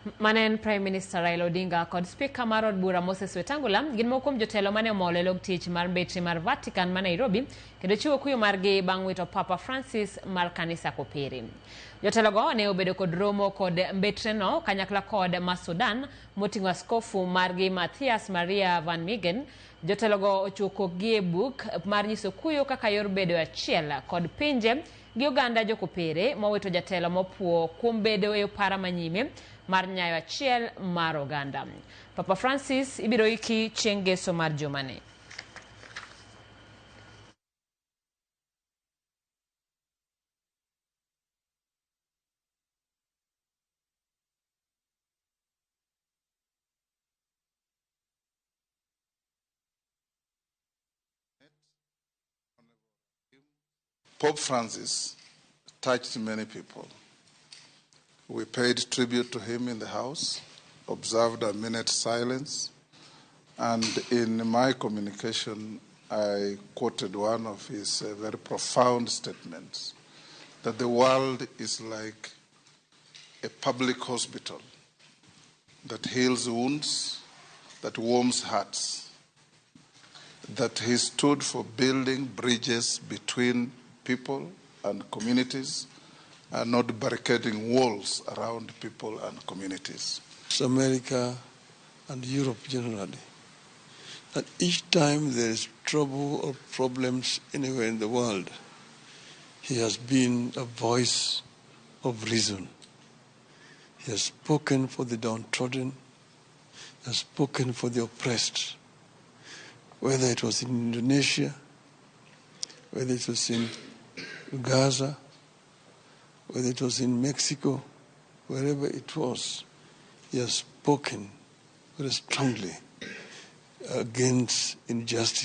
Manen Prime Minister Raila Odinga kod Speaker mar od bura Moses Wetangula gin moko kuom jotelo mane omolo log tich mar betri mar Vatican ma Nairobi kendo chiwo kuyo margi bang' wito Papa Francis mar kanisa kopere. Jotelo go ne obedo kod romo kod mbetreno kanyakla kod ma Sudan moting'o askofu margi Matthias Maria Van Migen. Jotelo go ochuko gie buk mar nyiso kuyo kaka yor bedo achiel kod pinje gi oganda jokopere mowito jatelo mopuo kuom bedo e para manyime mar nyayo achiel mar oganda. Papa Francis ibiro iki chieng' Ngeso mar jumani. Pope Francis touched many people. We paid tribute to him in the House, observed a minute's silence, and in my communication, I quoted one of his very profound statements, that the world is like a public hospital that heals wounds, that warms hearts, that he stood for building bridges between people and communities, and not barricading walls around people and communities. America and Europe generally, that each time there is trouble or problems anywhere in the world, he has been a voice of reason. He has spoken for the downtrodden, he has spoken for the oppressed, whether it was in Indonesia, whether it was in Gaza, whether it was in Mexico, wherever it was, he has spoken very strongly against injustice.